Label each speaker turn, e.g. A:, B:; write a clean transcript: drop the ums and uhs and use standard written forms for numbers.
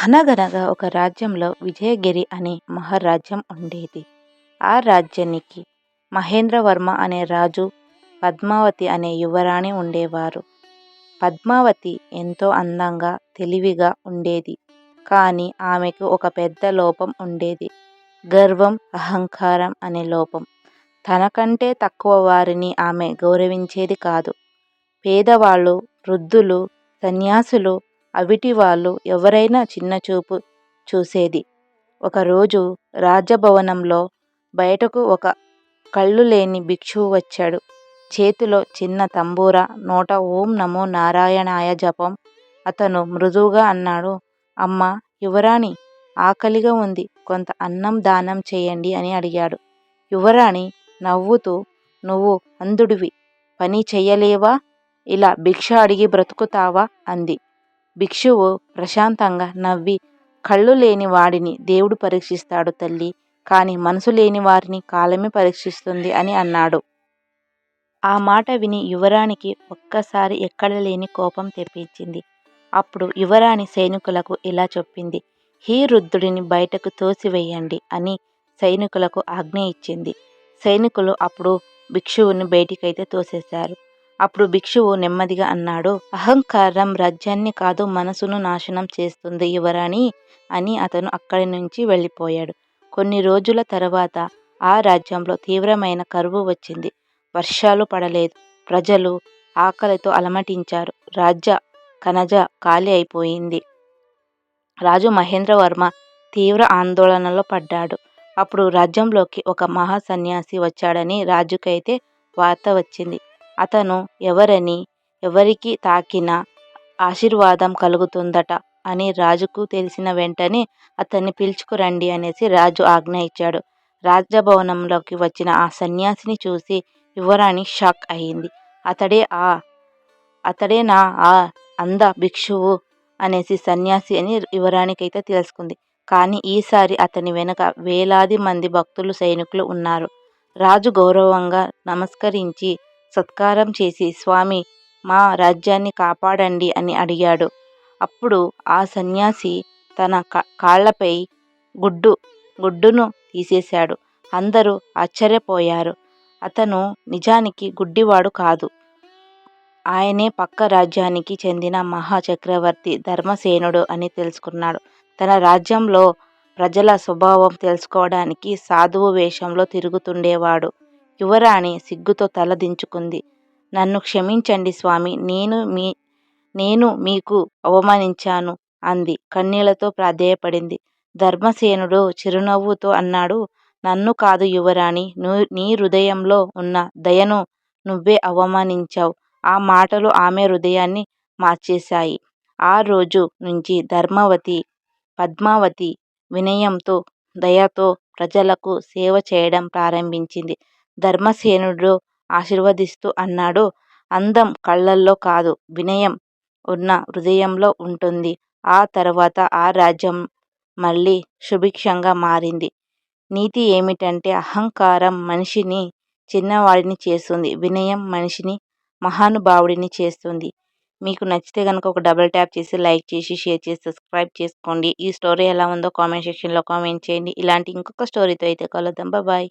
A: అనగనగా ఒక రాజ్యంలో విజయగిరి అనే మహారాజ్యం ఉండేది. ఆ రాజ్యానికి మహేంద్రవర్మ అనే రాజు, పద్మావతి అనే యువరాణి ఉండేవారు. పద్మావతి ఎంతో అందంగా, తెలివిగా ఉండేది. కానీ ఆమెకు ఒక పెద్ద లోపం ఉండేది. గర్వం, అహంకారం అనే లోపం. తనకంటే తక్కువ వారిని ఆమె గౌరవించేది కాదు. పేదవాళ్ళు, వృద్ధులు, సన్యాసులు, అవిటివాళ్ళు ఎవరైనా చిన్నచూపు చూసేది. ఒకరోజు రాజభవనంలో బయటకు ఒక కళ్ళు లేని భిక్షువు వచ్చాడు. చేతిలో చిన్న తంబూరా, నోట ఓం నమో నారాయణాయ జపం. అతను మృదువుగా అన్నాడు, అమ్మా యువరాణి, ఆకలిగా ఉంది, కొంత అన్నం దానం చేయండి అని అడిగాడు. యువరాణి నవ్వుతూ, నువ్వు అంధుడివి, పని చెయ్యలేవా, ఇలా భిక్ష అడిగి బ్రతుకుతావా అంది. భిక్షువు ప్రశాంతంగా నవ్వి, కళ్ళు లేని వాడిని దేవుడు పరీక్షిస్తాడు తల్లి, కానీ మనసు లేని వారిని కాలమే పరీక్షిస్తుంది అని అన్నాడు. ఆ మాట విని యువరాణికి ఒక్కసారి ఎక్కడ లేని కోపం తెప్పించింది. అప్పుడు యువరాణి సైనికులకు ఇలా చెప్పింది, ఈ వృద్ధుడిని బయటకు తోసివేయండి అని సైనికులకు ఆజ్ఞ ఇచ్చింది. సైనికులు అప్పుడు భిక్షువుని బయటికైతే తోసేశారు. అప్పుడు భిక్షువు నెమ్మదిగా అన్నాడు, అహంకారం రాజ్యాన్ని కాదు మనసును నాశనం చేస్తుంది యువరాణి అని అతను అక్కడి నుంచి వెళ్ళిపోయాడు. కొన్ని రోజుల తర్వాత ఆ రాజ్యంలో తీవ్రమైన కరువు వచ్చింది. వర్షాలు పడలేదు. ప్రజలు ఆకలితో అలమటించారు. రాజ్య కనజ ఖాళీ అయిపోయింది. రాజు మహేంద్రవర్మ తీవ్ర ఆందోళనలో పడ్డాడు. అప్పుడు రాజ్యంలోకి ఒక మహా సన్యాసి వచ్చాడని రాజుకైతే వార్త వచ్చింది. అతను ఎవరికి తాకినా ఆశీర్వాదం కలుగుతుందట అని రాజుకు తెలిసిన వెంటనే అతన్ని పిలుచుకురండి అనేసి రాజు ఆజ్ఞ ఇచ్చాడు. రాజభవనంలోకి వచ్చిన ఆ సన్యాసిని చూసి యువరాణి షాక్ అయింది. అతడేనా ఆ అంధ భిక్షువు అనేసి సన్యాసి అని యువరాణికైతే తెలుసుకుంది. కానీ ఈసారి అతని వెనుక వేలాది మంది భక్తులు, సైనికులు ఉన్నారు. రాజు గౌరవంగా నమస్కరించి సత్కారం చేసి, స్వామి, మా రాజ్యాన్ని కాపాడండి అని అడిగాడు. అప్పుడు ఆ సన్యాసి తన కాళ్లపై గుడ్డును తీసేశాడు. అందరూ ఆశ్చర్యపోయారు. అతను నిజానికి గుడ్డివాడు కాదు. ఆయనే పక్క రాజ్యానికి చెందిన మహా చక్రవర్తి ధర్మసేనుడు అని తెలుసుకున్నాడు. తన రాజ్యంలో ప్రజల స్వభావం తెలుసుకోవడానికి సాధువు వేషంలో తిరుగుతుండేవాడు. యువరాణి సిగ్గుతో తల దించుకుంది. నన్ను క్షమించండి స్వామి, నేను మీకు అవమానించాను అంది. కన్నీళ్లతో ప్రాధేయపడింది. ధర్మసేనుడు చిరునవ్వుతో అన్నాడు, నన్ను కాదు యువరాణి, నీ హృదయంలో ఉన్న దయను నువ్వే అవమానించావు. ఆ మాటలు ఆమె హృదయాన్ని మార్చేశాయి. ఆ రోజు నుంచి పద్మావతి వినయంతో, దయతో ప్రజలకు సేవ చేయడం ప్రారంభించింది. ధర్మసేనుడు ఆశీర్వదిస్తూ అన్నాడు, అందం కళ్ళల్లో కాదు, వినయం ఉన్న హృదయంలో ఉంటుంది. ఆ తర్వాత ఆ రాజ్యం మళ్ళీ సుభిక్షంగా మారింది. నీతి ఏమిటంటే అహంకారం మనిషిని చిన్నవాడిని చేస్తుంది, వినయం మనిషిని మహానుభావుడిని చేస్తుంది. మీకు నచ్చితే కనుక ఒక డబుల్ ట్యాప్ చేసి, లైక్ చేసి, షేర్ చేసి, సబ్స్క్రైబ్ చేసుకోండి. ఈ స్టోరీ ఎలా ఉందో కామెంట్ సెక్షన్లో కామెంట్ చేయండి. ఇలాంటి ఇంకొక స్టోరీతో అయితే కలుద్దాం. బాయ్.